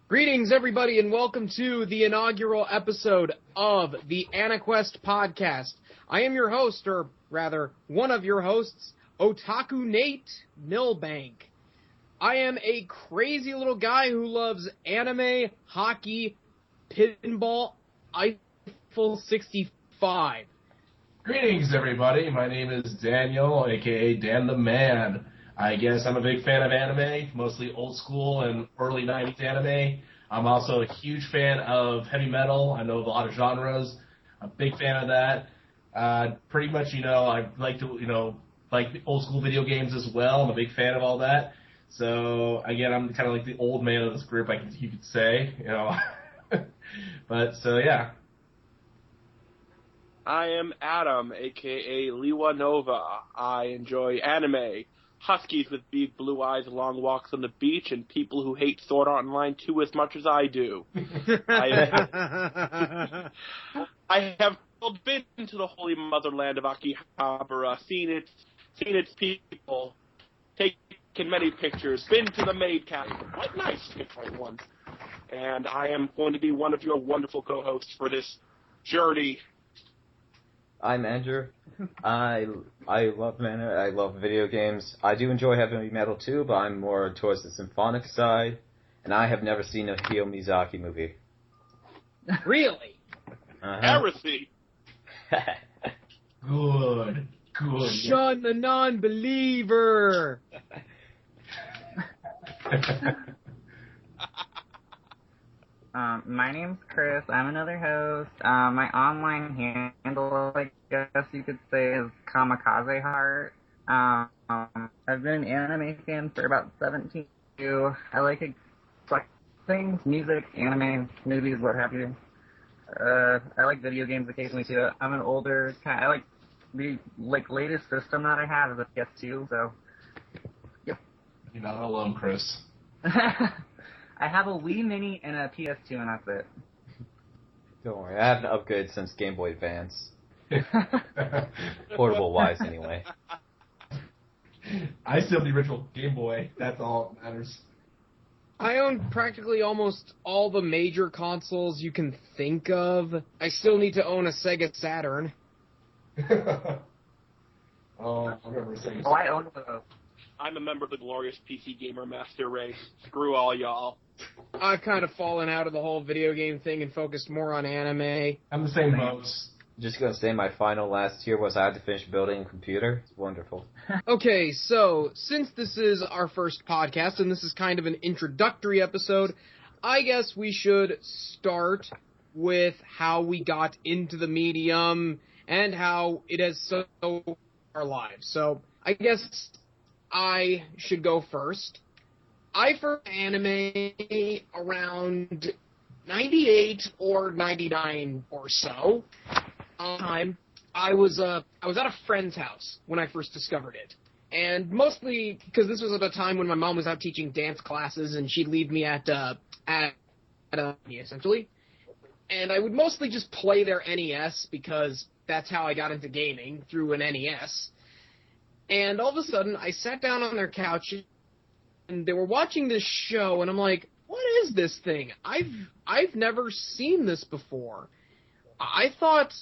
Greetings, everybody, and welcome to the inaugural episode of the AniQuest podcast. I am your host, or rather, one of your hosts, Otaku Nate Milbank. I am a crazy little guy who loves anime, hockey, pinball, Eiffel 65. Greetings, everybody. My name is Daniel, a.k.a. Dan the Man. I guess I'm a big fan of anime, mostly old school and early 90s anime. I'm also a huge fan of heavy metal. I know a lot of genres. I'm a big fan of that. Pretty much, I like to, like the old school video games as well. I'm a big fan of all that. So, again, I'm kind of like the old man of this group, you could say, But, so, yeah. I am Adam, a.k.a. Liwa Nova. I enjoy anime, huskies with big blue eyes, long walks on the beach, and people who hate Sword Art Online 2 as much as I do. I have been to the holy motherland of Akihabara, seen its people, taken many pictures, been to the maid cabin, quite nice different ones. And I am going to be one of your wonderful co-hosts for this journey. I'm Andrew. I love anime. I love video games. I do enjoy heavy metal too, but I'm more towards the symphonic side. And I have never seen a Hayao Miyazaki movie. Really? Heresy. Good. Shun the non-believer. My name's Chris. I'm another host. My online handle, I guess you could say, is Kamikaze Heart. I've been an anime fan for about 17 years. I like things, music, anime, movies, what have you. I like video games occasionally too. I'm an older I like the latest system that I have is a PS2. So, yep. You're not alone, Chris. I have a Wii Mini and a PS2, and that's it. Don't worry, I haven't upgraded since Game Boy Advance. Portable-wise, anyway. I still have the original Game Boy. That's all that matters. I own practically almost all the major consoles you can think of. I still need to own a Sega Saturn. I remember Sega Saturn. Oh, I own both. I'm a member of the glorious PC Gamer Master race. Screw all y'all. I've kind of fallen out of the whole video game thing and focused more on anime. I'm the same boat. Just gonna say my final last year was I had to finish building a computer. It's wonderful. Okay, so since this is our first podcast and this is kind of an introductory episode, I guess we should start with how we got into the medium and how it has so our lives. So I guess I should go first. I first anime around 98 or 99 or so. I was at a friend's house when I first discovered it. And mostly because this was at a time when my mom was out teaching dance classes and she'd leave me at essentially. And I would mostly just play their NES because that's how I got into gaming, through an NES. And all of a sudden, I sat down on their couch, and they were watching this show, and I'm like, what is this thing? I've never seen this before. I thought,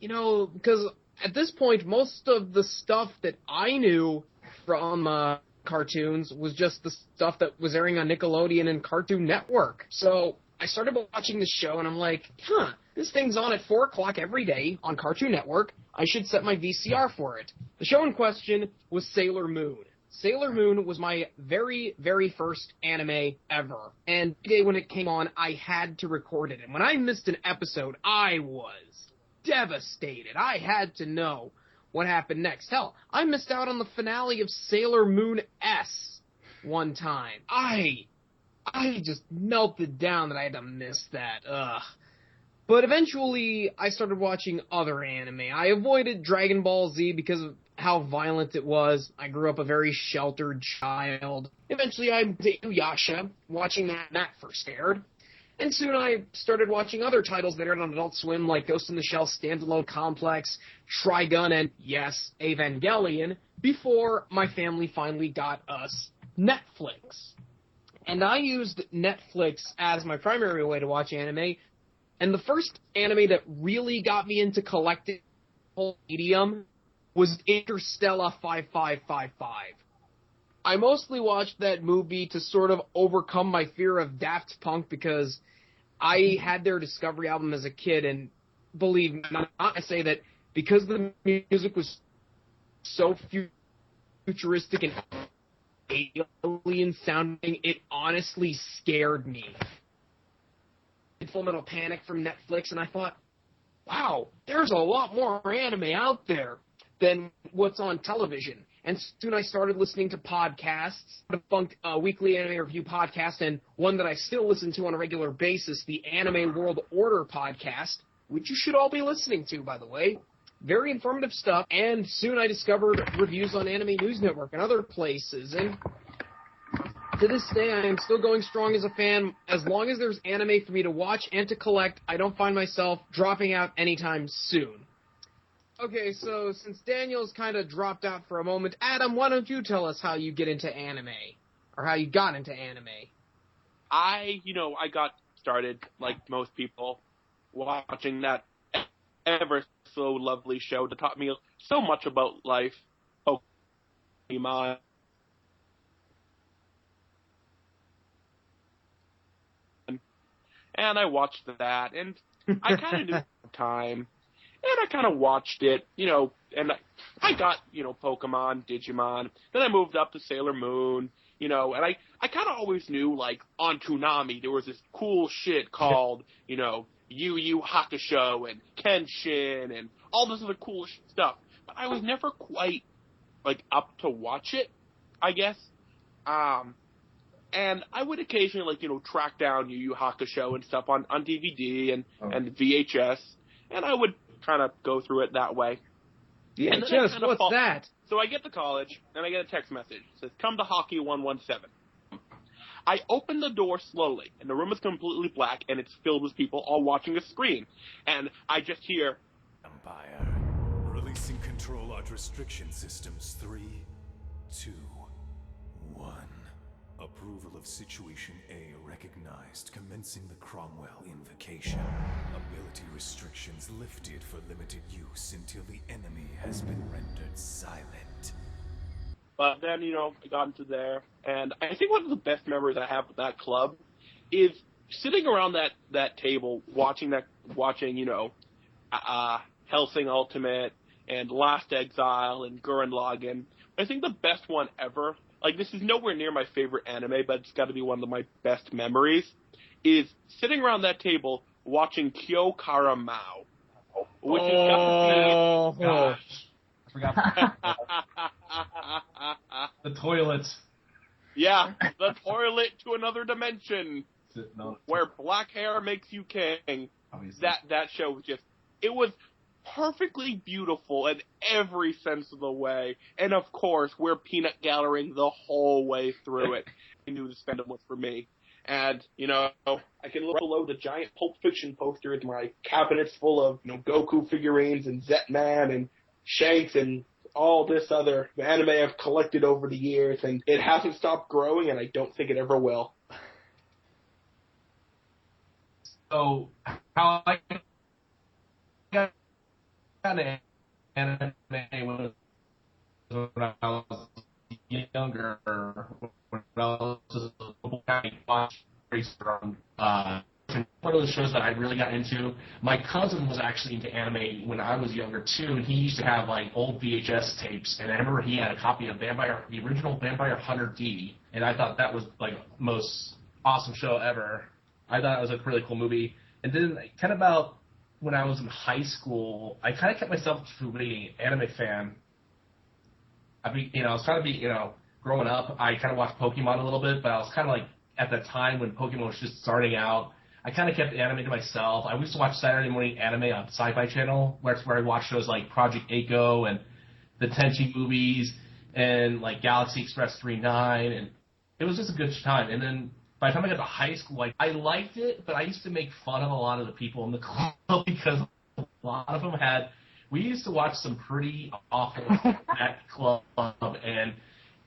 because at this point, most of the stuff that I knew from cartoons was just the stuff that was airing on Nickelodeon and Cartoon Network. So I started watching the show, and I'm like, this thing's on at 4 o'clock every day on Cartoon Network. I should set my VCR for it. The show in question was Sailor Moon. Sailor Moon was my very, very first anime ever. And the day when it came on, I had to record it. And when I missed an episode, I was devastated. I had to know what happened next. Hell, I missed out on the finale of Sailor Moon S one time. I just melted down that I had to miss that. Ugh. But eventually, I started watching other anime. I avoided Dragon Ball Z because of how violent it was. I grew up a very sheltered child. Eventually, I went to Inuyasha, watching that when that first aired. And soon I started watching other titles that aired on Adult Swim, like Ghost in the Shell Standalone Complex, Trigun, and, yes, Evangelion, before my family finally got us Netflix. And I used Netflix as my primary way to watch anime. And the first anime that really got me into collecting the whole medium was Interstellar 5555. I mostly watched that movie to sort of overcome my fear of Daft Punk because I had their Discovery album as a kid, and believe me, not I say that because the music was so futuristic and alien sounding, it honestly scared me. Full Metal Panic from Netflix, and I thought, wow, there's a lot more anime out there than what's on television. And soon I started listening to podcasts, Defunct Weekly Anime Review podcast, and one that I still listen to on a regular basis, the Anime World Order podcast, which you should all be listening to, by the way. Very informative stuff. And soon I discovered reviews on Anime News Network and other places. And to this day, I am still going strong as a fan. As long as there's anime for me to watch and to collect, I don't find myself dropping out anytime soon. Okay, so since Daniel's kind of dropped out for a moment, Adam, why don't you tell us how you get into anime? Or how you got into anime? I got started, like most people, watching that ever so lovely show that taught me so much about life. Pokemon. And I watched that, and I kind of knew at the time. And I kind of watched it, and I got, Pokemon, Digimon. Then I moved up to Sailor Moon, and I kind of always knew, like, on Toonami, there was this cool shit called, Yu Yu Hakusho and Kenshin and all this other cool stuff. But I was never quite, like, up to watch it, I guess. And I would occasionally, track down Yu Yu Hakusho and stuff on DVD and VHS, and I would kind of go through it that way. VHS, what's that? So I get to college, and I get a text message. It says, come to Hockey 117. I open the door slowly, and the room is completely black, and it's filled with people all watching a screen. And I just hear... Empire. Releasing control arc restriction systems 3, 2, 1. Approval of Situation A recognized, commencing the Cromwell invocation. Ability restrictions lifted for limited use until the enemy has been rendered silent. But then, I got into there, and I think one of the best memories I have of that club is sitting around that table watching Hellsing Ultimate and Last Exile and Gurren Lagann. I think the best one ever, like, this is nowhere near my favorite anime, but it's got to be one of my best memories, is sitting around that table watching Kyo Kara Mao. Which oh, gosh. I forgot. The toilets. Yeah, the toilet to another dimension. No. Where black hair makes you king. Obviously. That show was it was perfectly beautiful in every sense of the way. And of course, we're peanut gallerying the whole way through it. I knew the fandom was for me. And, I can look below the giant Pulp Fiction poster in my cabinets full of, Goku figurines and Zetman and Shanks and all this other anime I've collected over the years. And it hasn't stopped growing, and I don't think it ever will. So, how I got into anime was when I was younger, when I was just a little guy watching one of the shows that I really got into. My cousin was actually into anime when I was younger too, and he used to have like old VHS tapes, and I remember he had a copy of the original Vampire Hunter D, and I thought that was like the most awesome show ever. I thought it was a really cool movie. And then kind of about when I was in high school, I kind of kept myself to be an anime fan. I was trying to be, growing up, I kind of watched Pokemon a little bit, but I was kind of like, at the time when Pokemon was just starting out, I kind of kept anime to myself. I used to watch Saturday morning anime on Sci-Fi Channel, where I watched shows like Project A-ko and the Tenchi movies and like Galaxy Express 39, and it was just a good time. And then by the time I got to high school, I liked it, but I used to make fun of a lot of the people in the club because a lot of them we used to watch some pretty awful at club, and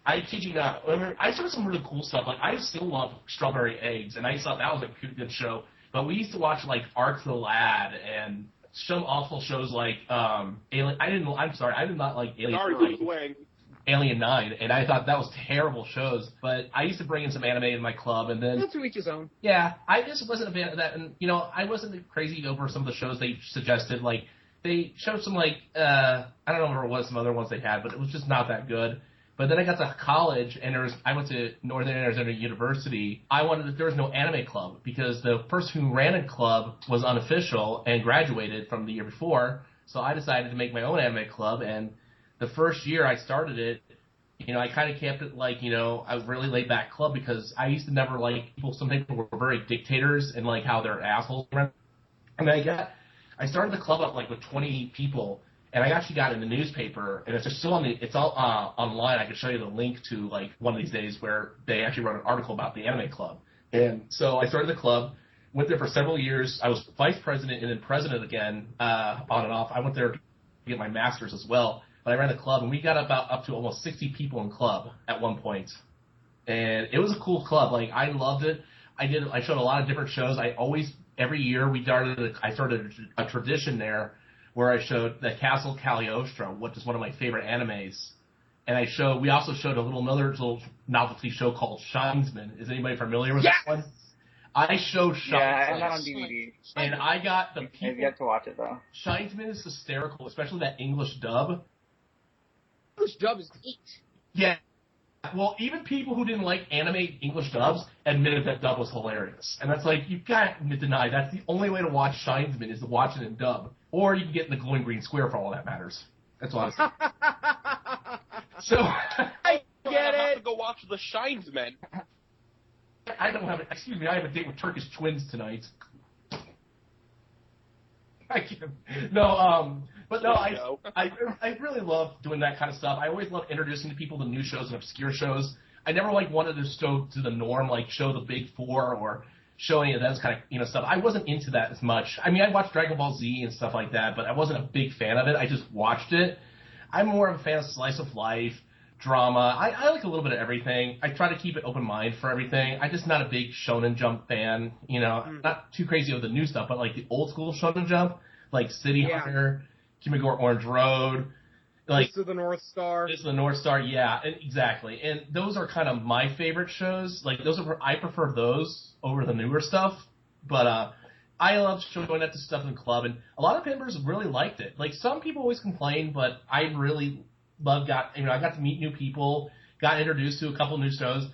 I kid you not. I saw some really cool stuff. Like, I still love Strawberry Eggs, and I thought that was a good show. But we used to watch, like, Ark the Lad and some awful shows like Alien. I did not like Alien 9, and I thought that was terrible shows. But I used to bring in some anime in my club, and then to each his own. Yeah, I just wasn't a fan of that, and I wasn't crazy over some of the shows they suggested. Like they showed some I don't know what it was, some other ones they had, but it was just not that good. But then I got to college, and I went to Northern Arizona University. There was no anime club because the person who ran a club was unofficial and graduated from the year before. So I decided to make my own anime club, and the first year I started it, I kind of kept it like, a really laid back club because I used to never like people. Some people were very dictators and like how they're assholes. And I started the club up like with 20 people. And I actually got it in the newspaper, and it's just still it's all online. I can show you the link to like one of these days where they actually wrote an article about the anime club. And so I started the club, went there for several years. I was vice president and then president again, on and off. I went there to get my master's as well. But I ran the club, and we got up to almost 60 people in club at one point. And it was a cool club. Like I loved it. I showed a lot of different shows. Every year I started a tradition there, where I showed the Castle Cagliostro, which is one of my favorite animes. And we also showed another little novelty show called Shinesman. Is anybody familiar with that one? I showed Shinesman. Yeah, I have that on DVD. And I got the people. I've yet to watch it, though. Shinesman is hysterical, especially that English dub. English dub is great. Yeah. Well, even people who didn't like anime English dubs admitted that dub was hilarious. And that's like, you can't deny that's the only way to watch Shinesman is to watch it in dub. Or you can get in the glowing green square for all that matters. That's all I'm saying. So, I get I have it. to go watch The Shinesman. I have a date with Turkish twins tonight. I can't. No, but no, I really love doing that kind of stuff. I always love introducing people to new shows and obscure shows. I never wanted to show to the norm, like show the big four or show any of those kind of stuff. I wasn't into that as much. I mean, I watched Dragon Ball Z and stuff like that, but I wasn't a big fan of it. I just watched it. I'm more of a fan of slice of life, drama. I like a little bit of everything. I try to keep an open mind for everything. I'm just not a big Shonen Jump fan. Not too crazy with the new stuff, but like the old school Shonen Jump, like City Hunter, Kimagure Orange Road. Like, This is the North Star. This is the North Star, yeah, exactly. And those are kind of my favorite shows. Like, I prefer those over the newer stuff. But I love showing that stuff in the club, and a lot of members really liked it. Like, some people always complain, but I really I got to meet new people, got introduced to a couple new shows.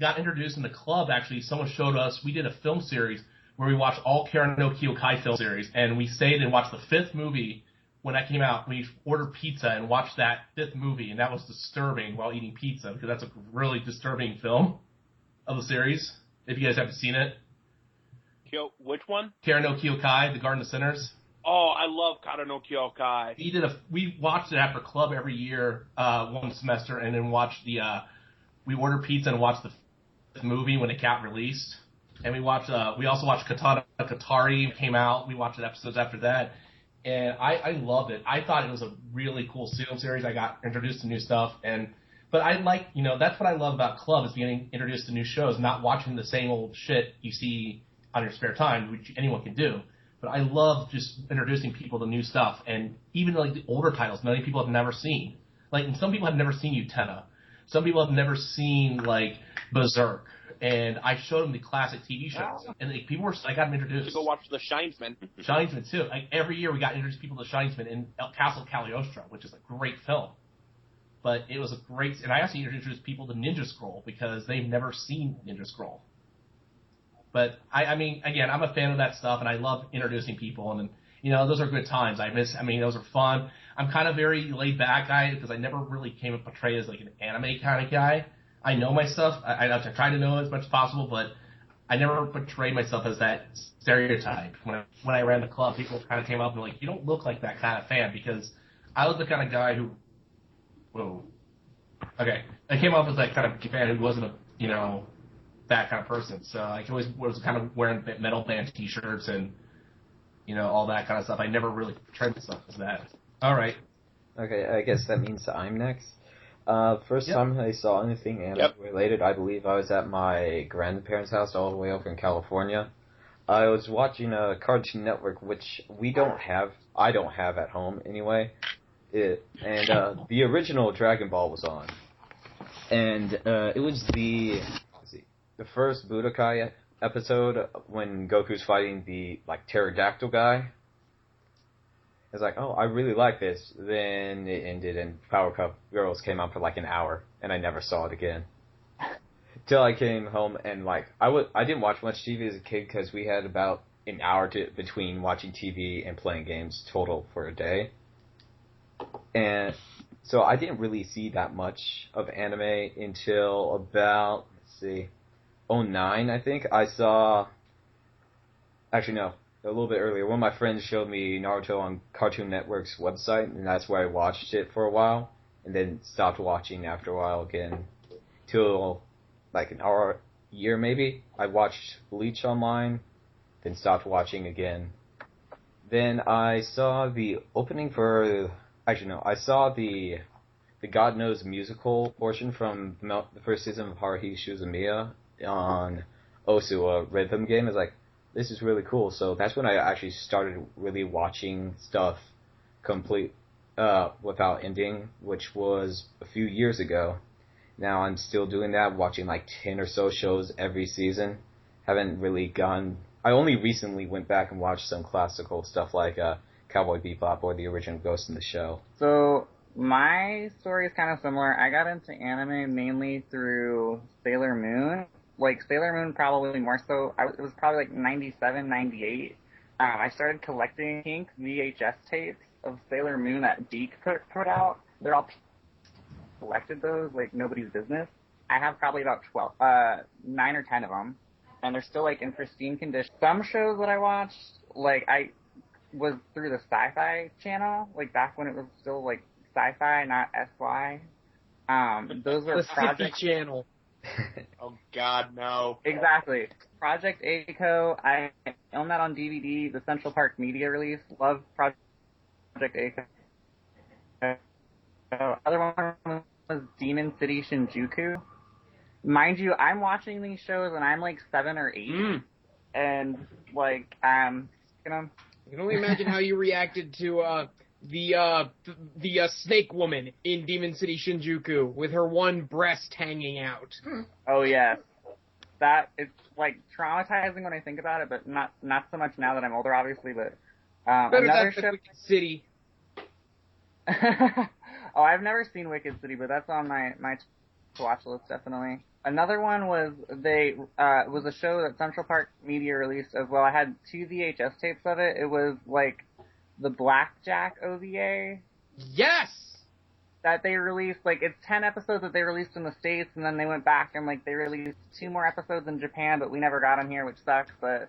Got introduced in the club, actually. Someone showed us, we did a film series where we watched all Karen no Kyokai film series, and we stayed and watched the 5th movie. When that came out, we ordered pizza and watched that 5th movie, and that was disturbing while eating pizza, because that's a really disturbing film of the series, if you guys haven't seen it. Which one? Karen no Kyokai, The Garden of Sinners. Oh, I love Karen no Kyokai. We watched it after club every year, one semester, and then we ordered pizza and watched the 5th movie when it got released. And we also watched Katana Katari came out. We watched episodes after that. And I loved it. I thought it was a really cool film series. I got introduced to new stuff. But I like, that's what I love about club is getting introduced to new shows, not watching the same old shit you see on your spare time, which anyone can do. But I love just introducing people to new stuff. And even like the older titles, many people have never seen. Like, and some people have never seen Utena. Some people have never seen, like, Berserk. And I showed them the classic TV shows. Wow. And I got them introduced. To go watch The Shinesman. Shinesman, too. Like, every year we got introduced people to Shinesman and El Castle Cagliostro, which is a great film. But it was and I also introduced people to Ninja Scroll because they've never seen Ninja Scroll. But, I mean, again, I'm a fan of that stuff, and I love introducing people. And, those are good times. Those are fun. I'm kind of very laid-back guy because I never really came up portrayed as, like, an anime kind of guy. I know my stuff. I try to know as much as possible, but I never portrayed myself as that stereotype. When I ran the club, people kind of came up and were like, you don't look like that kind of fan, because I was the kind of guy who, I came up as that kind of fan who wasn't that kind of person. So I always was kind of wearing metal band t-shirts and, all that kind of stuff. I never really portrayed myself as that. All right. Okay, I guess that means I'm next. First Yep. time I saw anything anime related, I believe I was at my grandparents' house all the way over in California. I was watching a Cartoon Network, which I don't have at home anyway. The original Dragon Ball was on. And it was the first Budokai episode when Goku's fighting the pterodactyl guy. It's like, oh, I really like this. Then it ended and Powerpuff Girls came out for like an hour, and I never saw it again. Till I came home and I didn't watch much TV as a kid because we had about an hour between watching TV and playing games total for a day. And so I didn't really see that much of anime until about, '09, I think. Actually no, a little bit earlier. One of my friends showed me Naruto on Cartoon Network's website, and that's where I watched it for a while, and then stopped watching after a while again. Till like an hour, year maybe. I watched Bleach online, then stopped watching again. Then I saw the opening for... Actually, no. I saw the God Knows musical portion from the first season of Haruhi Suzumiya on Osu, a rhythm game. It's like, this is really cool. So that's when I actually started really watching stuff without ending, which was a few years ago. Now I'm still doing that, watching like 10 or so shows every season. Haven't really gone... I only recently went back and watched some classical stuff like Cowboy Bebop or the original Ghost in the Shell. So, my story is kind of similar. I got into anime mainly through Sailor Moon. Like, Sailor Moon probably more so. It was probably like 97, 98. I started collecting pink VHS tapes of Sailor Moon that Deke put out. They're all collected those like nobody's business. I have probably about 9 or 10 of them, and they're still like in pristine condition. Some shows that I watched, like I was through the Sci-Fi channel, like back when it was still like Sci-Fi, not SY. Those were The Project channel. Oh God, no. Exactly. Project A-ko. I own that on DVD. The Central Park Media release. Love Project A-ko. Other one was Demon City Shinjuku. Mind you, I'm watching these shows and I'm like 7 or 8, and like I can only imagine how you reacted to the snake woman in Demon City Shinjuku with her one breast hanging out. Oh yes, that it's like traumatizing when I think about it, but not so much now that I'm older, obviously. But Better another that show. Wicked City. Oh, I've never seen Wicked City, but that's on my to watch list definitely. Another one was was a show that Central Park Media released as well. I had 2 VHS tapes of it. It was like the Blackjack OVA. Yes! That they released, like, it's 10 episodes that they released in the States, and then they went back and, like, they released 2 more episodes in Japan, but we never got them here, which sucks. But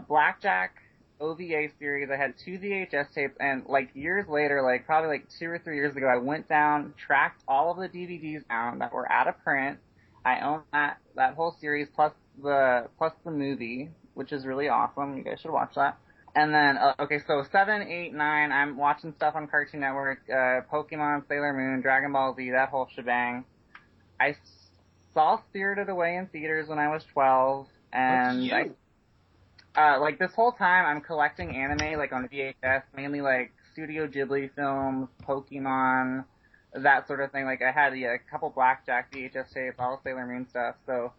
Blackjack OVA series, I had 2 VHS tapes, and, like, years later, like, probably, like, 2 or 3 years ago, I went down, tracked all of the DVDs down that were out of print. I own that whole series, plus the movie, which is really awesome. You guys should watch that. And then, okay, so 7, 8, 9, I'm watching stuff on Cartoon Network, Pokemon, Sailor Moon, Dragon Ball Z, that whole shebang. I saw Spirited Away in theaters when I was 12, and like, this whole time I'm collecting anime, like, on VHS, mainly, like, Studio Ghibli films, Pokemon, that sort of thing. Like, I had a couple Blackjack VHS tapes, all Sailor Moon stuff, so,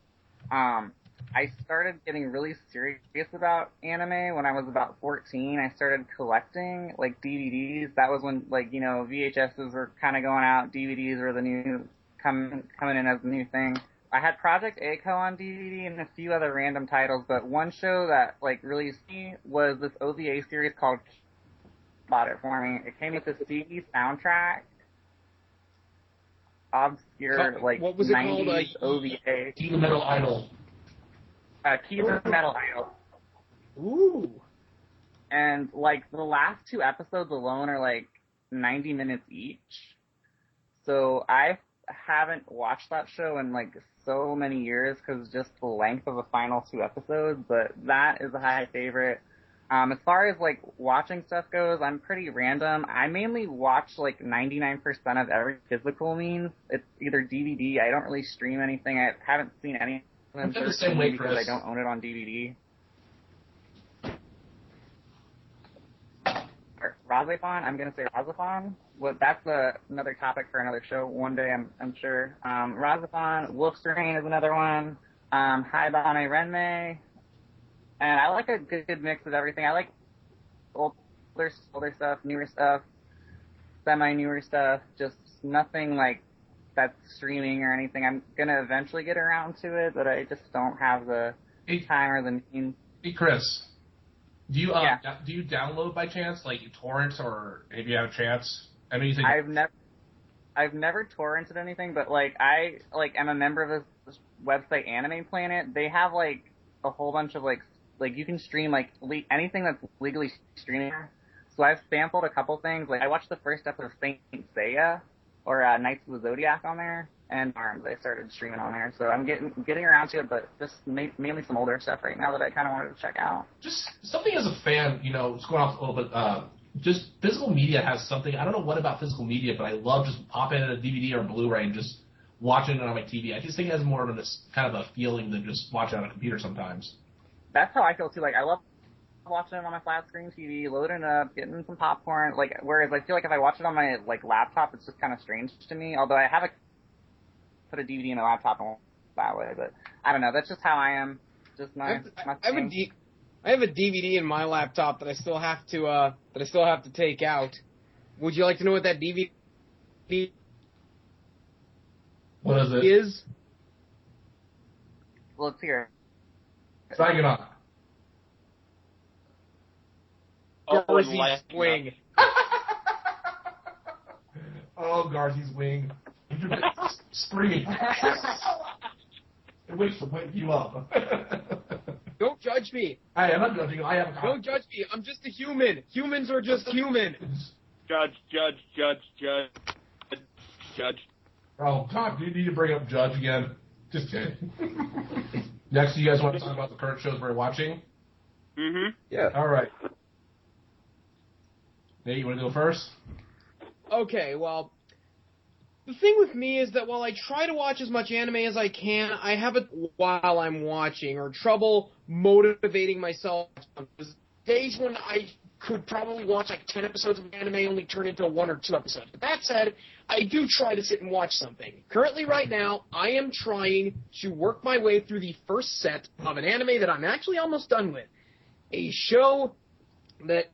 I started getting really serious about anime when I was about 14. I started collecting, like, DVDs. That was when, like, you know, VHSs were kind of going out. DVDs were the new, coming in as the new thing. I had Project A-ko on DVD and a few other random titles, but one show that, like, really me was this OVA series called Bought It For Me. It came with a CD soundtrack. Obscure, like, what was it 90s called? OVA. King Metal Idol. Key to Metal Idol. Ooh. And, like, the last 2 episodes alone are, like, 90 minutes each. So I haven't watched that show in, like, so many years because just the length of the final 2 episodes, but that is a high favorite. As far as like watching stuff goes, I'm pretty random. I mainly watch like 99% of every physical means. It's either DVD. I don't really stream anything. I haven't seen any of them I'm the same way, because Chris. I don't own it on DVD. Razafon, I'm gonna say Razafon. Well, that's another topic for another show one day, I'm sure. Razafon, Wolf's Rain is another one. Haibane Renmei. And I like a good mix of everything. I like older stuff, newer stuff, semi-newer stuff, just nothing like that's streaming or anything. I'm gonna eventually get around to it, but I just don't have the time or the means. Hey, Chris. Do you Yeah. do you download by chance, like torrents, or if you have a chance? I know you think I've never torrented anything, but like I am a member of this website Anime Planet. They have like a whole bunch of like you can stream like anything that's legally streaming. So I've sampled a couple things. Like I watched the first episode of Saint Seiya or Knights of the Zodiac on there, and ARMS. I started streaming on there, so I'm getting around to it. But just mainly some older stuff right now that I kind of wanted to check out. just something as a fan, it's going off a little bit. Just physical media has something. I don't know what about physical media, but I love just popping in a DVD or Blu-ray and just watching it on my TV. I just think it has more of this kind of a feeling than just watching it on a computer sometimes. That's how I feel too. Like I love watching it on my flat screen TV, loading it up, getting some popcorn. Like whereas I feel like if I watch it on my like laptop, it's just kind of strange to me. Although I have put a DVD in a laptop and that way, but I don't know. That's just how I am. Just my thing. I have a DVD in my laptop that I still have to take out. Would you like to know what that DVD What is it? is? Let's hear. Psychonaut. Garzy's and Wing. Oh, Garzy's Wing. Screaming. It waits to wake you up. Don't judge me. I'm not judging you. I have a Don't judge me. I'm just a human. Humans are just human. Judge. Oh, Tom, do you need to bring up Judge again? Just kidding. Next, you guys want to talk about the current shows we're watching? Mm-hmm. Yeah. All right. Nate, you want to go first? Okay, well, the thing with me is that while I try to watch as much anime as I can, I have it while I'm watching, or trouble motivating myself. There's days when I could probably watch like 10 episodes of anime only turn into 1 or 2 episodes. But that said, I do try to sit and watch something. Currently, right now, I am trying to work my way through the first set of an anime that I'm actually almost done with. A show that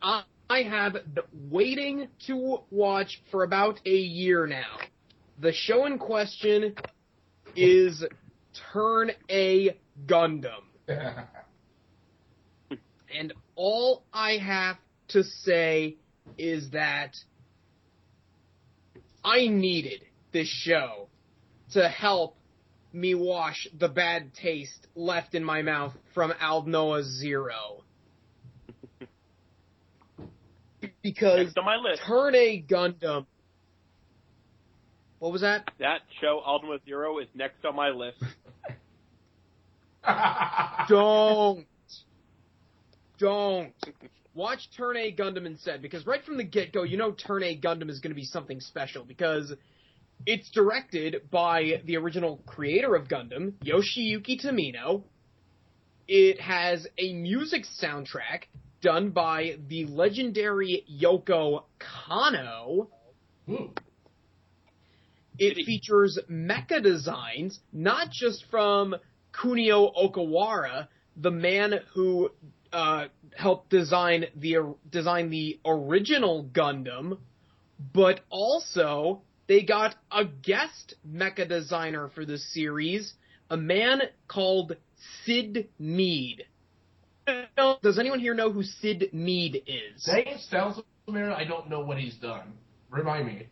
I have been waiting to watch for about a year now. The show in question is Turn A Gundam. And all I have to say is that I needed this show to help me wash the bad taste left in my mouth from Aldnoah Zero. Because Next on my list. Turn A Gundam. What was that? That show, Aldnoah Zero, is next on my list. Don't. Watch Turn A Gundam instead, because right from the get-go, you know Turn A Gundam is going to be something special, because it's directed by the original creator of Gundam, Yoshiyuki Tomino. It has a music soundtrack done by the legendary Yoko Kanno. Ooh. It features mecha designs, not just from Kunio Okawara, the man who helped design the original Gundam, but also they got a guest mecha designer for the series, a man called Sid Mead. Does anyone here know who Sid Mead is? Name sounds familiar. I don't know what he's done. Remind me.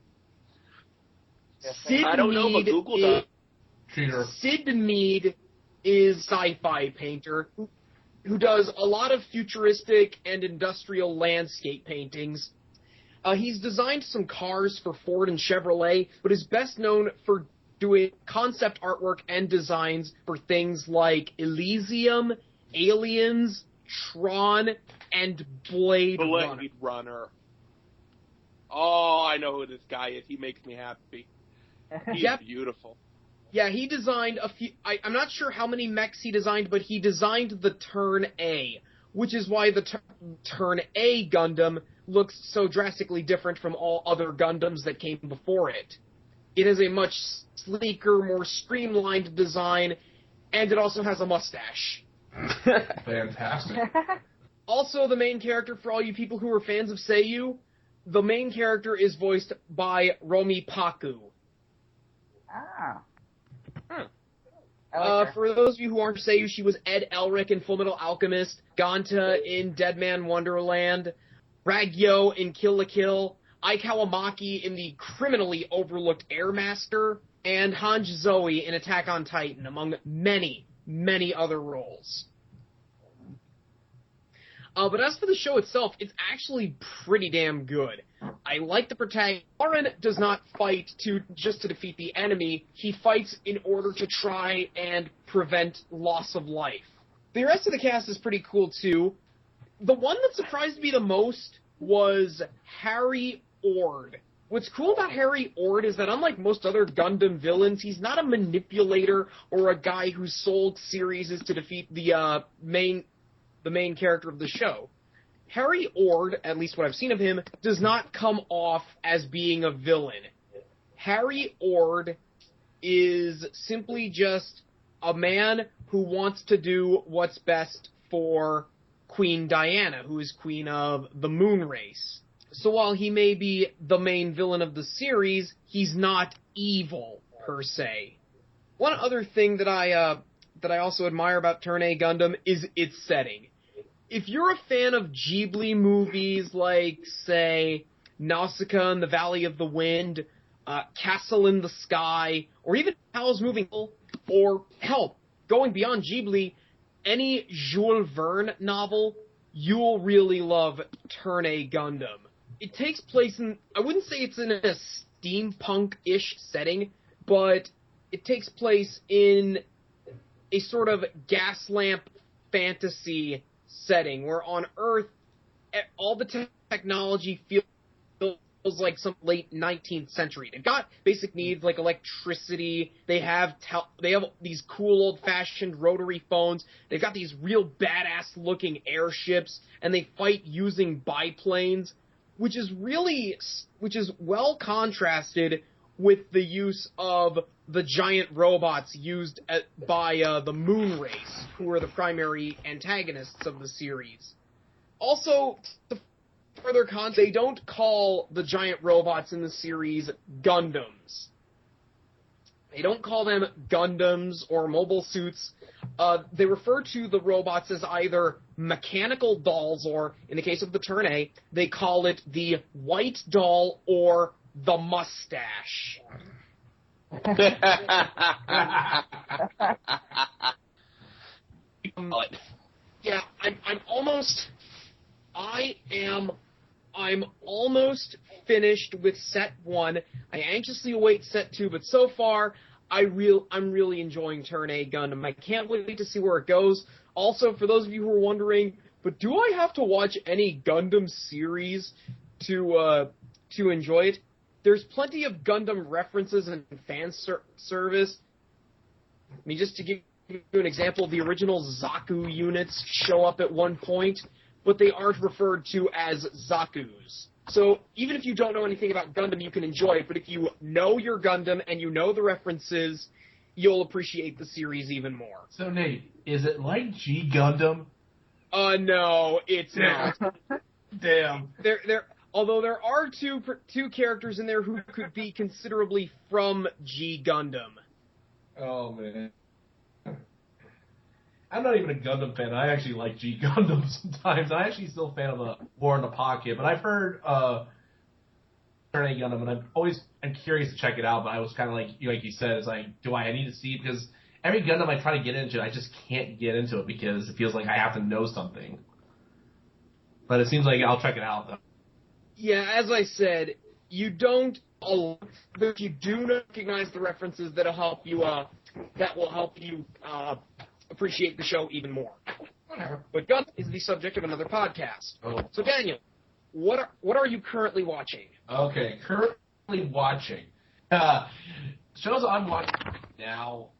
Sid I don't know, but Mead Google does. Cheater. Sid Mead is a sci-fi painter who does a lot of futuristic and industrial landscape paintings. He's designed some cars for Ford and Chevrolet, but is best known for doing concept artwork and designs for things like Elysium, Aliens, Tron and Blade Runner. Blade Runner. Oh, I know who this guy is. He makes me happy. He's beautiful. Yeah, he designed a few... I'm not sure how many mechs he designed, but he designed the Turn A, which is why the Turn A Gundam looks so drastically different from all other Gundams that came before it. It has a much sleeker, more streamlined design, and it also has a mustache. Fantastic. Also, the main character, for all you people who are fans of Seiyu, the main character is voiced by Romi Paku. Ah. For those of you who aren't Seiyu, she was Ed Elric in Fullmetal Alchemist, Ganta in Dead Man Wonderland, Ragyo in Kill la Kill, Ai Kawamaki in the criminally overlooked Airmaster, and Hanji Zoe in Attack on Titan, among many, many other roles. But as for the show itself, it's actually pretty damn good. I like the protagonist. Auron does not fight just to defeat the enemy. He fights in order to try and prevent loss of life. The rest of the cast is pretty cool, too. The one that surprised me the most was Harry Ord. What's cool about Harry Ord is that unlike most other Gundam villains, he's not a manipulator or a guy whose sole series is to defeat the main character of the show. Harry Ord, at least what I've seen of him, does not come off as being a villain. Harry Ord is simply just a man who wants to do what's best for Queen Diana, who is queen of the Moon Race. So while he may be the main villain of the series, he's not evil, per se. One other thing that I also admire about Turn A Gundam is its setting. If you're a fan of Ghibli movies like, say, Nausicaa and the Valley of the Wind, Castle in the Sky, or even Howl's Moving, or, hell, going beyond Ghibli, any Jules Verne novel, you'll really love Turn A Gundam. It takes place in, I wouldn't say it's in a steampunk-ish setting, but it takes place in a sort of gas lamp fantasy setting, where on Earth, all the technology feels like some late 19th century. They've got basic needs like electricity. They have these cool old-fashioned rotary phones. They've got these real badass-looking airships, and they fight using biplanes, which is well contrasted with the use of the giant robots used by the Moon Race, who are the primary antagonists of the series. Also, to further context, they don't call the giant robots in the series Gundams. They don't call them Gundams or mobile suits. They refer to the robots as either mechanical dolls, or, in the case of the Turn A, they call it the White Doll or the Mustache. Yeah, I'm almost finished with set 1. I anxiously await set 2, but so far I'm really enjoying Turn A Gundam. I can't wait to see where it goes. Also, for those of you who are wondering, but do I have to watch any Gundam series to enjoy it? There's plenty of Gundam references and fan service. I mean, just to give you an example, the original Zaku units show up at one point, but they aren't referred to as Zakus. So even if you don't know anything about Gundam, you can enjoy it, but if you know your Gundam and you know the references, you'll appreciate the series even more. So, Nate, is it like G Gundam? No, it's not. Damn. Although there are two characters in there who could be considerably from G Gundam. Oh, man. I'm not even a Gundam fan. I actually like G Gundam sometimes. I'm actually still a fan of the War in the Pocket, but I've heard Turn A Gundam, and I'm curious to check it out, but I was kind of like you said, it's like, do I need to see it? Because every Gundam I try to get into, I just can't get into it because it feels like I have to know something. But it seems like I'll check it out, though. Yeah, as I said, you don't, but you do recognize the references that will help you appreciate the show even more. but Gundam is the subject of another podcast. Oh. So Daniel, what are you currently watching? Okay, currently watching. Shows I'm watching now,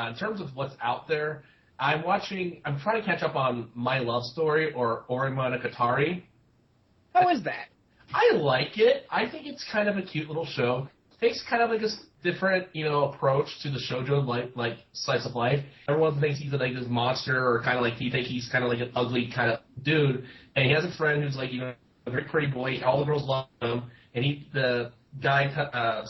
in terms of what's out there, I'm trying to catch up on My Love Story or Ori Monogatari. How is that? I like it. I think it's kind of a cute little show. Takes kind of like a different, approach to the shoujo like slice of life. Everyone thinks he's like this monster, or kind of like he thinks he's kind of like an ugly kind of dude. And he has a friend who's like, a very pretty boy. All the girls love him. And the guy, I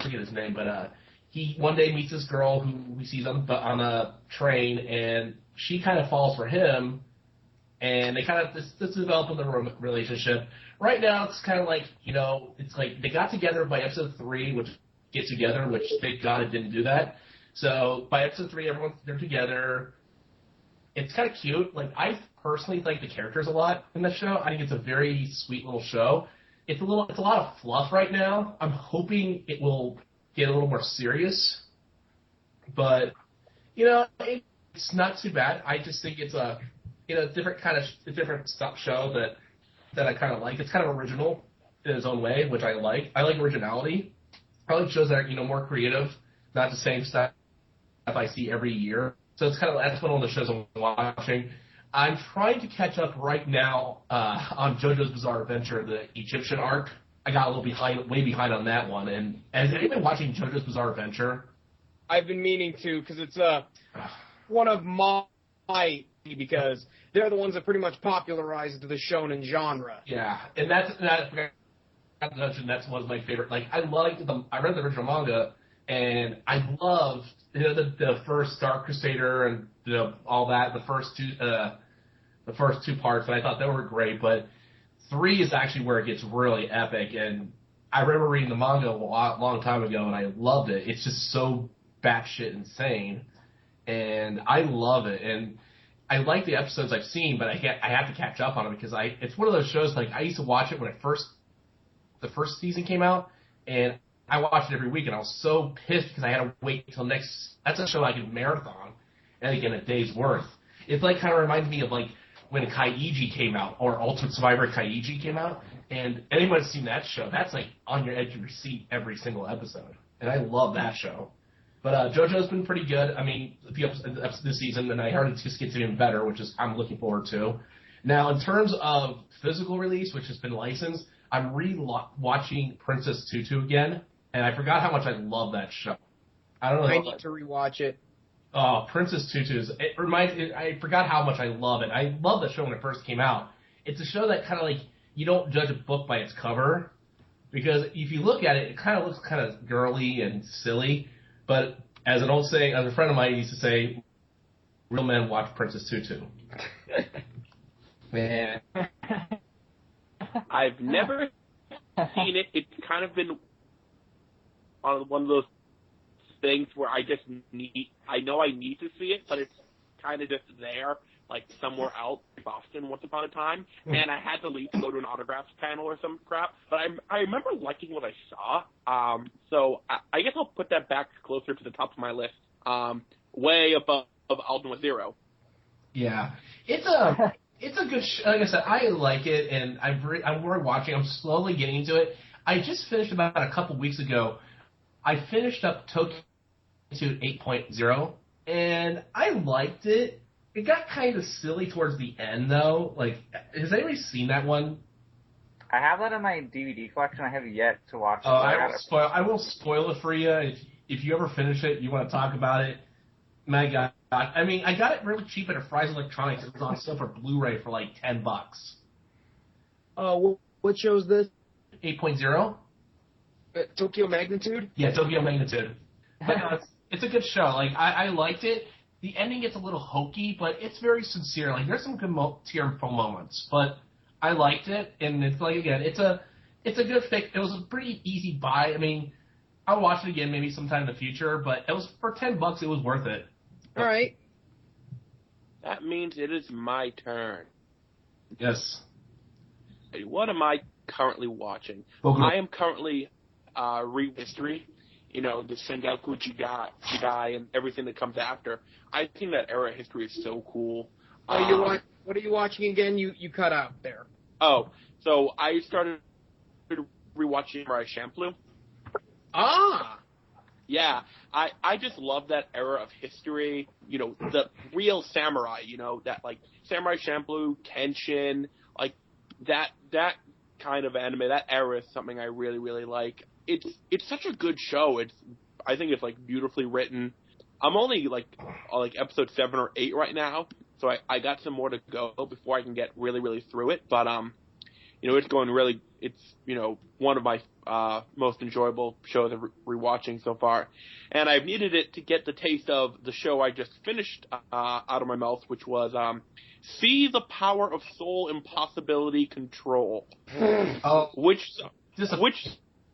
forget his name, but he one day meets this girl who he sees on a train, and she kind of falls for him. And they kind of this developing the relationship. Right now, it's kind of like it's like they got together by episode 3, which get together, which thank God it didn't do that. So by episode 3, they're together. It's kind of cute. Like I personally like the characters a lot in the show. I think it's a very sweet little show. It's a lot of fluff right now. I'm hoping it will get a little more serious, but it's not too bad. I just think it's a different stuff show that I kind of like. It's kind of original in its own way, which I like. I like originality. I like shows that are more creative, not the same stuff I see every year. So it's that's one of the shows I'm watching. I'm trying to catch up right now on JoJo's Bizarre Adventure, the Egyptian arc. I got a little way behind on that one. And has anyone watching JoJo's Bizarre Adventure? I've been meaning to, because it's one of my because they're the ones that pretty much popularized the shonen genre. Yeah, and that's one of my favorite. Like I read the original manga, and I loved the first Dark Crusader and all that. The first two parts, and I thought they were great. But 3 is actually where it gets really epic. And I remember reading the manga a long time ago, and I loved it. It's just so batshit insane, and I love it. And I like the episodes I've seen, but I have to catch up on it because it's one of those shows. Like I used to watch it when the first season came out, and I watched it every week, and I was so pissed because I had to wait until next. That's a show I could marathon, and again a day's worth. It's like kind of reminds me of like when Kaiji came out, or Ultimate Survivor Kaiji came out, and anyone's seen that show, that's like on your edge of your seat every single episode, and I love that show. But JoJo's been pretty good. I mean, this season, and I heard it just gets even better, which is I'm looking forward to. Now, in terms of physical release, which has been licensed, I'm watching Princess Tutu again, and I forgot how much I love that show. I don't know. I need to rewatch it. Oh, Princess Tutu I forgot how much I love it. I love that show when it first came out. It's a show that kind of like you don't judge a book by its cover, because if you look at it, it kind of looks kind of girly and silly. But as a friend of mine used to say, real men watch Princess Tutu. Man. I've never seen it. It's kind of been on one of those things where I know I need to see it, but it's kind of just there, like somewhere else in Boston once upon a time, and I had to leave to go to an autographs panel or some crap, but I remember liking what I saw, so I guess I'll put that back closer to the top of my list, way above Ultima Zero. Yeah, it's a good like I said, I like it, and I'm watching. I'm slowly getting into it. I just finished about a couple weeks ago. I finished up Tokyo 8.0, and I liked it. It got kind of silly towards the end, though. Like, has anybody seen that one? I have that in my DVD collection. I have yet to watch it. I won't spoil it for you. If you ever finish it, you want to talk about it. My God. I mean, I got it really cheap at a Fry's Electronics. It was on sale for Blu-ray for like $10. What show is this? 8.0? Tokyo Magnitude? Yeah, Tokyo Magnitude. But it's a good show. Like, I liked it. The ending gets a little hokey, but it's very sincere. Like, there's some good tearful moments, but I liked it. And it's like, again, it's a good fix. It was a pretty easy buy. I mean, I'll watch it again maybe sometime in the future, but it was for $10. It was worth it. All right. That means it is my turn. Yes. What am I currently watching? Okay. I am currently History. The Sengoku Jidai and everything that comes after. I think that era of history is so cool. What are you watching again? You cut out there. Oh, so I started rewatching Samurai Champloo. Ah! Yeah, I just love that era of history. You know, the real samurai. You know, that like Samurai Champloo, Kenshin, like that kind of anime. That era is something I really really like. It's such a good show. I think it's like beautifully written. I'm only like episode 7 or 8 right now, so I got some more to go before I can get really really through it. But you know, it's going really. It's, you know, one of my most enjoyable shows of rewatching so far, and I've needed it to get the taste of the show I just finished out of my mouth, which was See the Power of Soul Impossibility Control, which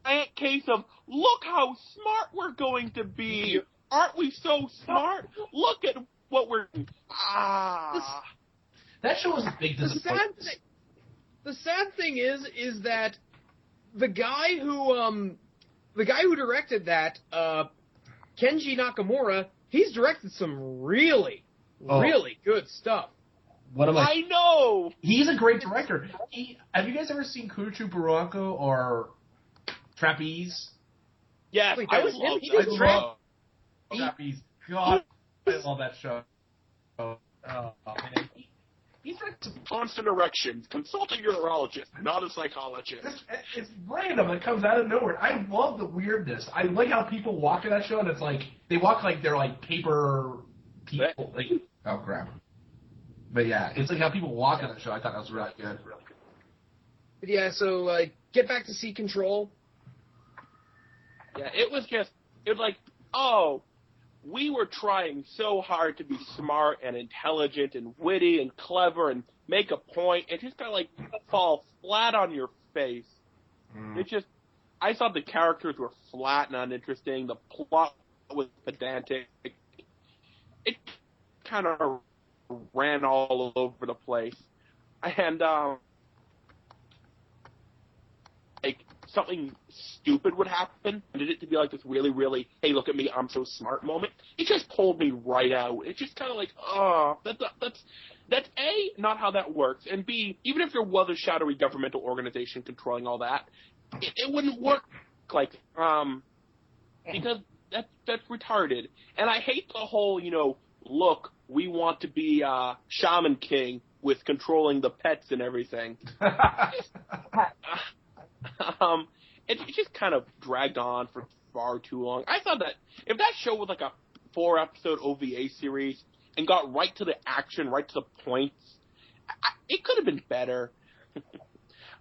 giant case of look how smart we're going to be. Aren't we so smart? Look at what we're That show was a big disappointment. The sad thing is that the guy who directed that, Kenji Nakamura, he's directed some really good stuff. I know. He's a great director. Have you guys ever seen Kuruchu Barranco or Trapeze? Yes, Wait, I was love him? He that. did Trapeze. God, I love that show. Oh, man. He's directed some Constant erections. Consult a urologist, not a psychologist. It's random. It comes out of nowhere. I love the weirdness. I like how people walk in that show, and it's like they walk like they're like paper people. Like, oh crap! But yeah, it's like how people walk in that show. I thought that was really good. But yeah, so get back to Sea Control. Yeah, it was like, oh, we were trying so hard to be smart and intelligent and witty and clever and make a point, and just kind of like fall flat on your face. It just, I thought the characters were flat and uninteresting. The plot was pedantic. It kind of ran all over the place, and like something stupid would happen, and it to be like this really, really, hey, look at me, I'm so smart moment. It just pulled me right out. It's just kind of like, oh, that's A, not how that works, and B, even if there was a shadowy governmental organization controlling all that, it wouldn't work like, because that's retarded. And I hate the whole, you know, look, we want to be Shaman King with controlling the pets and everything. It just kind of dragged on for far too long. I thought that if that show was like a 4-episode OVA series and got right to the action, right to the points, it could have been better.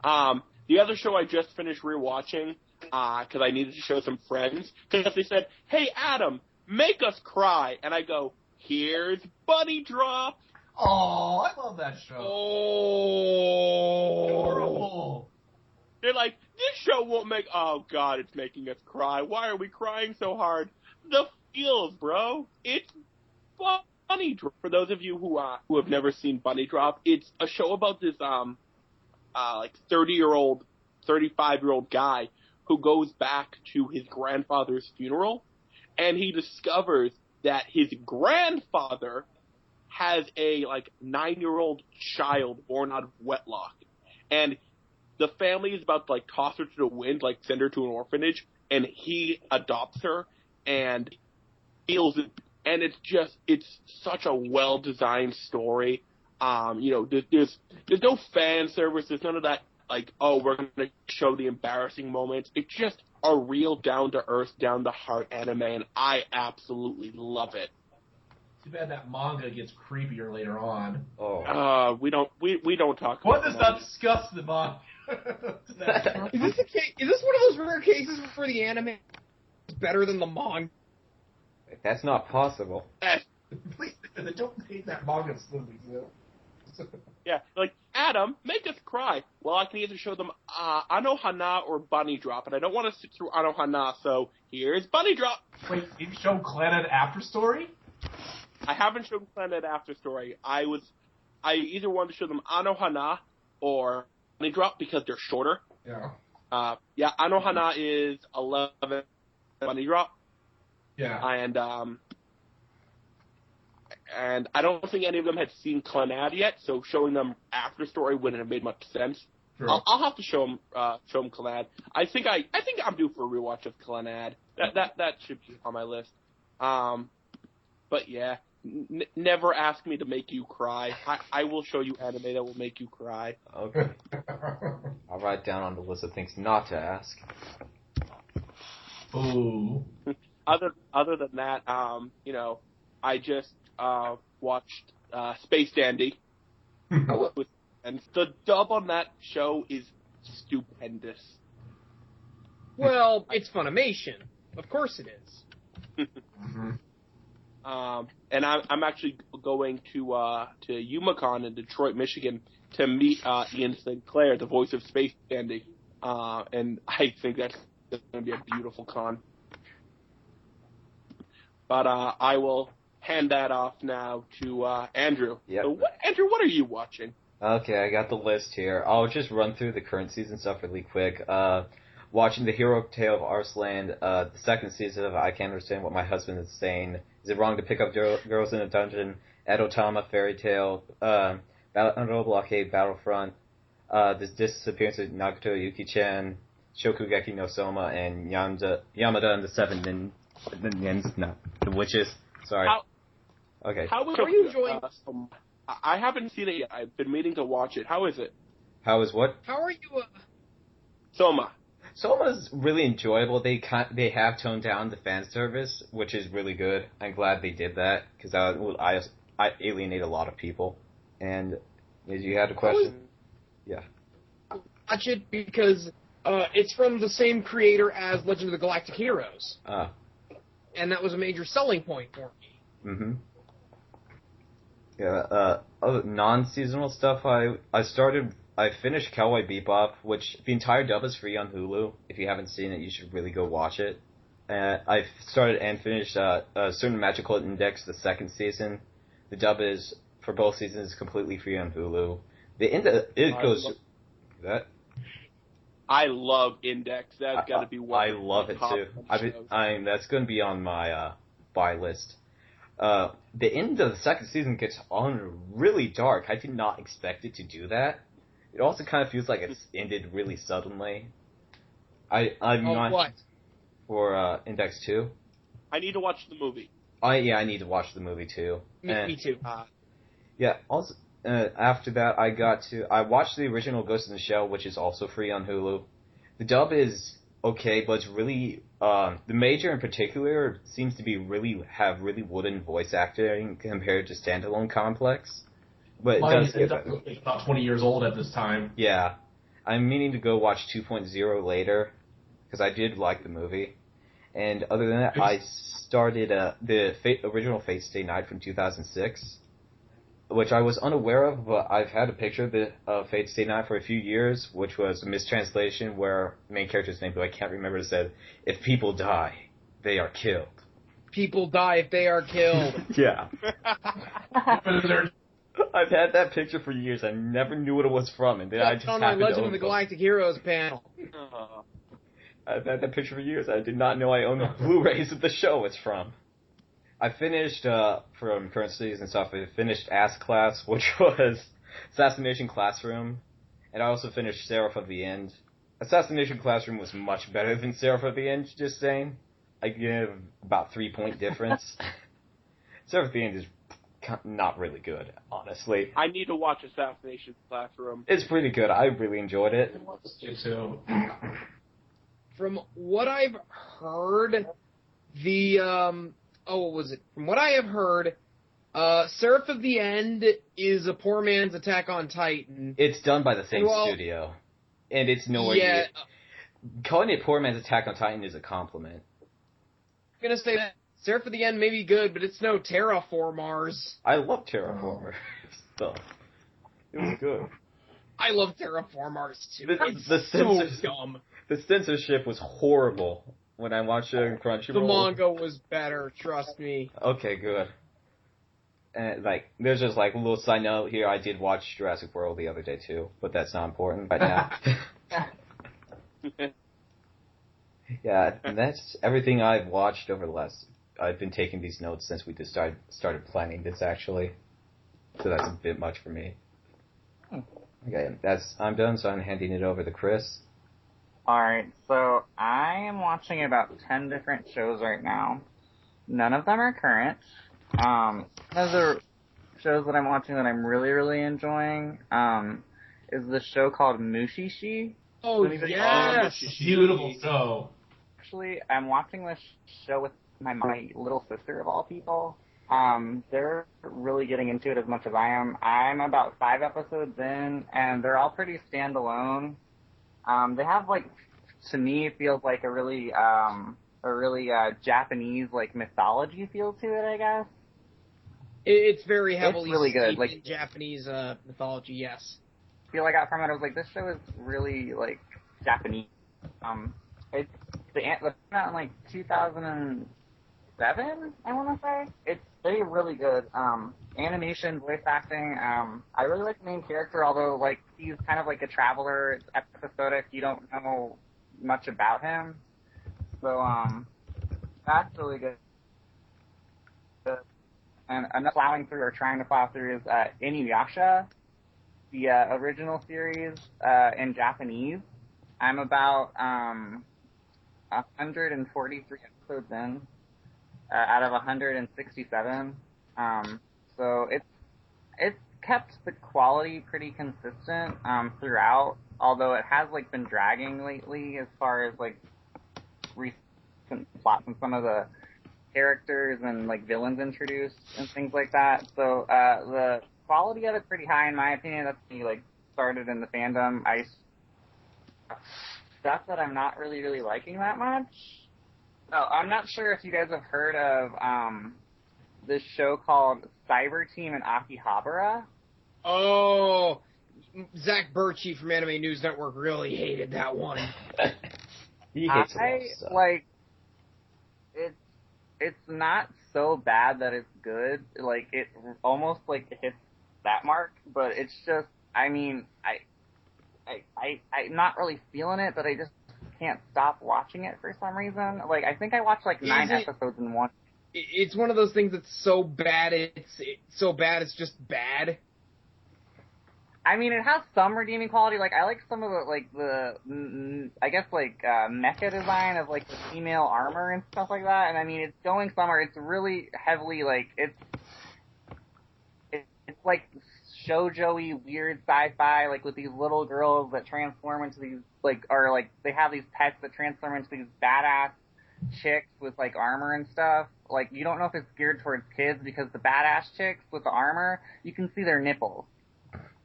The other show I just finished rewatching, because I needed to show some friends, because they said, hey, Adam, make us cry. And I go, here's Bunny Drop. Oh, I love that show. Oh. Horrible. They're like, this show won't make... Oh, God, it's making us cry. Why are we crying so hard? The feels, bro. It's Bunny Drop. For those of you who have never seen Bunny Drop, it's a show about this, like 30-year-old, 35-year-old guy who goes back to his grandfather's funeral, and he discovers that his grandfather has a, like, 9-year-old child born out of wedlock. And the family is about to, like, toss her to the wind, like, send her to an orphanage, and he adopts her and feels it. And it's such a well-designed story. You know, there's no fan service. There's none of that, like, oh, we're going to show the embarrassing moments. It's just a real down-to-earth, down-to-heart anime, and I absolutely love it. Too bad that manga gets creepier later on. Oh. We don't talk about What does manga. not discuss the manga? Is this one of those rare cases where the anime is better than the manga? That's not possible. Please, don't hate that manga slowly, Yeah, like, Adam, make us cry. Well, I can either show them Anohana or Bunny Drop, and I don't want to sit through Anohana, so here's Bunny Drop. Wait, you show Planet After Story? I haven't shown Planet After Story. I either wanted to show them Anohana or Bunny Drop because they're shorter. Yeah. Yeah, Anohana is 11. Bunny Drop. Yeah. And and I don't think any of them had seen Clannad yet, so showing them after story wouldn't have made much sense. Sure. I'll have to show them Clannad. I think I'm due for a rewatch of Clannad. That should be on my list. But yeah, never ask me to make you cry. I will show you anime that will make you cry. Okay. I'll write down on the list of things not to ask. Ooh. Other than that, I just watched Space Dandy, and the dub on that show is stupendous. Well, it's Funimation. Of course it is. Mm-hmm. And I'm actually going to YumaCon in Detroit, Michigan, to meet Ian Sinclair, the voice of Space Dandy, and I think that's going to be a beautiful con. But I will hand that off now to Andrew. Yep. So Andrew, what are you watching? Okay, I got the list here. I'll just run through the current season stuff really quick. Watching The Hero Tale of Arslan, the second season of I Can't Understand What My Husband Is Saying. Is It Wrong to Pick Up Girls in a Dungeon? Edotama Fairy Tale, Honorable Arcade Battlefront, The Disappearance of Nagato Yuki-chan, Shokugeki no Soma, and Yamada and the Seven the Witches. Sorry. Okay. How are you enjoying? I haven't seen it yet. I've been meaning to watch it. How is it? How is what? How are you? Soma. Soma's really enjoyable. They have toned down the fan service, which is really good. I'm glad they did that because I alienate a lot of people. And you had a question? Yeah. Watch it because it's from the same creator as Legend of the Galactic Heroes. And that was a major selling point for me. Mm-hmm. Yeah, other non-seasonal stuff, I finished Cowboy Bebop, which the entire dub is free on Hulu. If you haven't seen it, you should really go watch it. I've started and finished a Certain Magical Index, the second season. The dub is, for both seasons, completely free on Hulu. I love Index. That's got to be one. I love it too. That's going to be on my buy list. The end of the second season gets on really dark. I did not expect it to do that. It also kind of feels like it's ended really suddenly. I'm not what? For Index 2. I need to watch the movie. I need to watch the movie too. Me too. Yeah. Also, after that, I watched the original Ghost in the Shell, which is also free on Hulu. The dub is okay, but it's really the Major in particular seems to be have really wooden voice acting compared to standalone Complex. But it does get better. It's about 20 years old at this time. Yeah. I'm meaning to go watch 2.0 later, because I did like the movie. And other than that, I started the original Fate Stay Night from 2006, which I was unaware of, but I've had a picture of the Fate Stay Night for a few years, which was a mistranslation where the main character's name, who I can't remember, said, "If people die, they are killed." People die if they are killed. Yeah. I've had that picture for years. I never knew what it was from, and then I just on my happened to Legend own of the it. Galactic Heroes panel. I've had that picture for years. I did not know I owned the Blu-rays of the show it's from. I finished, from current season stuff, I finished Ass Class, which was Assassination Classroom, and I also finished Seraph of the End. Assassination Classroom was much better than Seraph of the End, just saying. I give about 3-point difference. Seraph of the End is not really good, honestly. I need to watch Assassination Classroom. It's pretty good. I really enjoyed it. So, From what I've heard, what was it? From what I have heard, Seraph of the End is a poor man's Attack on Titan. It's done by the same studio. And it's nowhere near. Calling it poor man's Attack on Titan is a compliment. I'm gonna say that Seraph of the End may be good, but it's no Terraformars. I love Terraformers stuff. It was good. I love Terraformars too. The so dumb. The censorship was horrible when I watched it on Crunchyroll. The manga was better, trust me. Okay, good. And there's just a little side note here. I did watch Jurassic World the other day too, but that's not important right now. Yeah, and that's everything I've watched over the last I've been taking these notes since we just started planning this, actually. So that's a bit much for me. Okay, I'm done, so I'm handing it over to Chris. Alright, so I am watching about 10 different shows right now. None of them are current. One of the shows that I'm watching that I'm really, really enjoying is the show called Mushishi. Oh, yes! Beautiful show. Actually, I'm watching this show with my little sister, of all people. They're really getting into it as much as I am. I'm about 5 episodes in, and they're all pretty standalone. They have, like, to me, it feels like a really Japanese, like, mythology feel to it, I guess. It's very heavily really good. steeped in Japanese mythology, yes. The feel I got from it, I was like, this show is really, like, Japanese. It's the out in, like, 2007, I want to say. It's really good. Animation, voice acting. I really like the main character, although, like, he's kind of like a traveler. It's episodic. You don't know much about him. So, that's really good. And another plowing through or trying to plow through is Inuyasha, the original series in Japanese. I'm about 143 episodes in out of 167. So it's kept the quality pretty consistent throughout, although it has like been dragging lately as far as like recent plots and some of the characters and like villains introduced and things like that. So the quality of it's pretty high in my opinion. That's me like started in the fandom. Stuff that I'm not really liking that much. Oh, I'm not sure if you guys have heard of this show called Cyber Team in Akihabara. Oh, Zach Birchie from Anime News Network really hated that one. He hates it. Like, it's not so bad that it's good. Like, it almost like hits that mark, but it's just, I mean, I'm not really feeling it, but I just can't stop watching it for some reason. Like, I think I watched like 9 episodes in one. It's one of those things that's so bad, it's so bad it's just bad. I mean, it has some redeeming quality. Like, I like some of the, like, I guess, like, mecha design of, like, the female armor and stuff like that. And, I mean, it's going somewhere. It's really heavily, like, it's like shoujo-y, weird sci-fi, like, with these little girls that transform into these, like, or, like, they have these pets that transform into these badass chicks with, like, armor and stuff. Like, you don't know if it's geared towards kids because the badass chicks with the armor, you can see their nipples.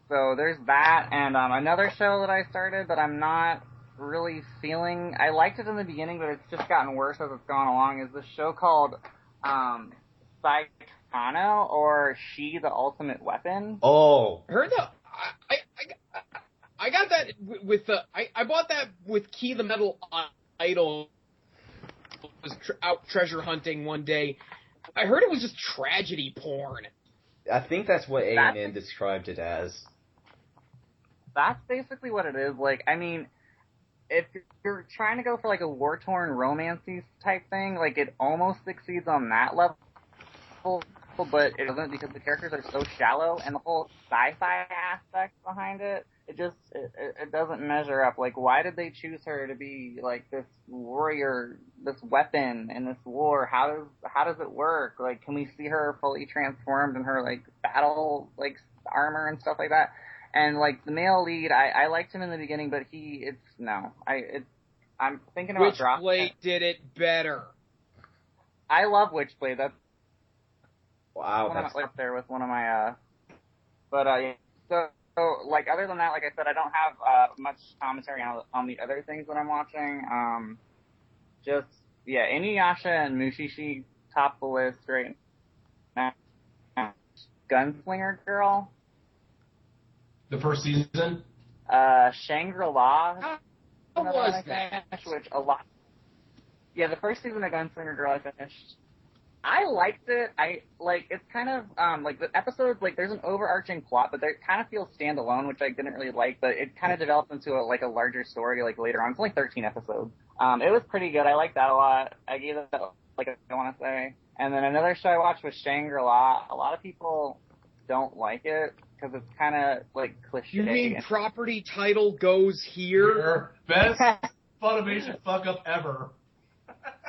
So there's that, and another show that I started that I'm not really feeling. I liked it in the beginning, but it's just gotten worse as it's gone along. Is this show called Saitano, or She the Ultimate Weapon? Oh, I heard that. I got that with I bought that with Key the Metal Idol. Was out treasure hunting one day. I heard it was just tragedy porn. I think that's what A&N described it as. That's basically what it is. Like, I mean, if you're trying to go for, like, a war-torn romance-y type thing, like, it almost succeeds on that level, but it doesn't because the characters are so shallow, and the whole sci-fi aspect behind it, it doesn't measure up. Like, why did they choose her to be, like, this warrior, this weapon in this war? How does it work? Like, can we see her fully transformed in her, like, battle, like, armor and stuff like that? And, like, the male lead, I liked him in the beginning, but I'm thinking about dropping it. Witchblade did it better. I love Witchblade. That's Wow. up there with one of my, yeah. So, like, other than that, like I said, I don't have, much commentary on the other things that I'm watching. Inuyasha and Mushishi top the list right now. Gunslinger Girl. The first season? Shangri-La. How was that? Which a lot. Yeah, the first season of Gunslinger Girl I finished. I liked it. It's kind of, like, the episodes, like, there's an overarching plot, but it kind of feels standalone, which I didn't really like, but it kind of develops into, a larger story, like, later on. It's only 13 episodes. It was pretty good. I liked that a lot. I gave it, like I want to say. And then another show I watched was Shangri-La. A lot of people don't like it because it's kind of like cliche. You mean property title goes here? Your best Funimation fuck up ever.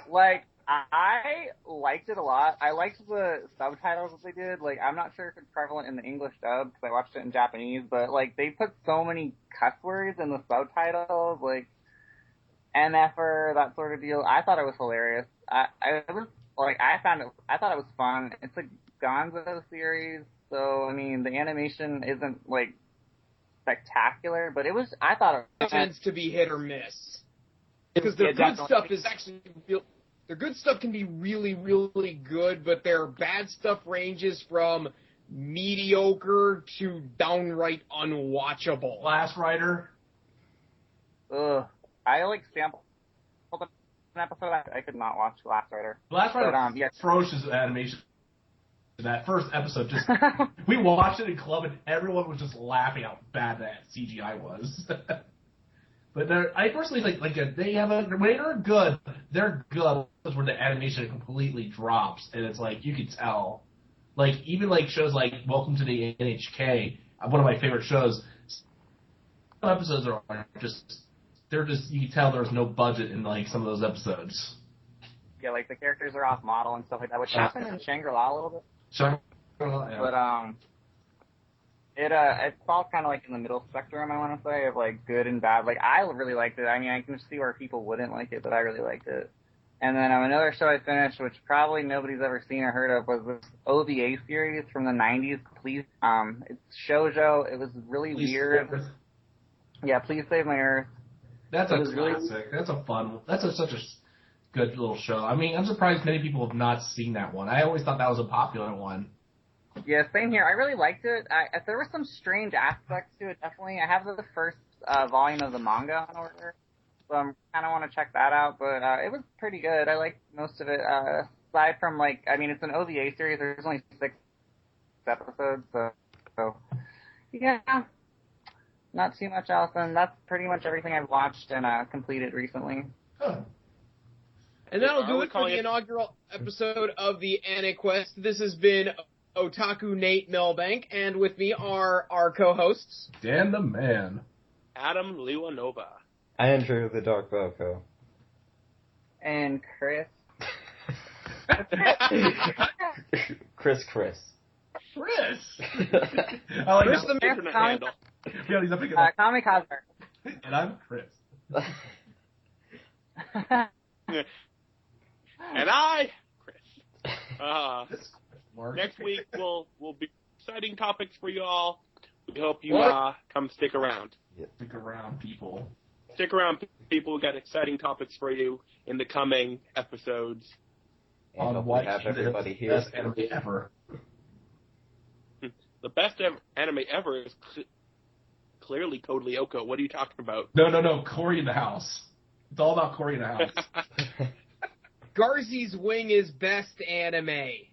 Like, I liked it a lot. I liked the subtitles that they did. Like, I'm not sure if it's prevalent in the English dub because I watched it in Japanese, but like they put so many cuss words in the subtitles, like NFer, that sort of deal. I thought it was hilarious. I thought it was fun. It's a Gonzo series, so I mean the animation isn't like spectacular, but I thought it tends to be hit or miss. Because their good stuff is actually their good stuff can be really, really good, but their bad stuff ranges from mediocre to downright unwatchable. Last Rider. Ugh. I like sampled an episode. I could not watch Last Rider. Last Rider, ferocious animation. That first episode, just we watched it in club and everyone was just laughing how bad that CGI was. But I personally like they have when they're good. They're good when the animation completely drops and it's like you can tell. Like even like shows like Welcome to the NHK, one of my favorite shows. Some episodes are just you can tell there's no budget in like some of those episodes. Yeah, like the characters are off model and stuff like that, which happened in Shangri-La a little bit. Shangri-La, yeah. But it falls kind of like in the middle spectrum, I want to say, of like good and bad. Like I really liked it. I mean, I can see where people wouldn't like it, but I really liked it. And then another show I finished, which probably nobody's ever seen or heard of, was this OVA series from the 90s. It's shoujo. It was really weird. Yeah, Please Save My Earth. That's a classic. That's a fun. That's such a good little show. I mean, I'm surprised many people have not seen that one. I always thought that was a popular one. Yeah, same here. I really liked it. There were some strange aspects to it, definitely. I have the first volume of the manga on order, so I kind of want to check that out. But it was pretty good. I liked most of it. Aside from, like, I mean, it's an OVA series. There's only 6 episodes, so yeah. Not too much else, and that's pretty much everything I've watched and completed recently. Huh. And that'll do it for the inaugural episode of the AniQuest. This has been Otaku Nate Milbank, and with me are our co-hosts. Dan the Man. Adam Lewanova. Andrew the Dark Velcro. And Chris. Chris. Chris! I like Chris the internet handle. Yeah, he's picking up. Kamikaze. And I'm Chris. And I, Chris. Next week will be exciting topics for you all. We hope you come stick around. Yeah. Stick around, people. Stick around, people. We got exciting topics for you in the coming episodes. And we have everybody here. Best anime ever. The best anime ever is clearly Code Lyoko. What are you talking about? No. Cory in the House. It's all about Cory in the House. Garzy's Wing is best anime.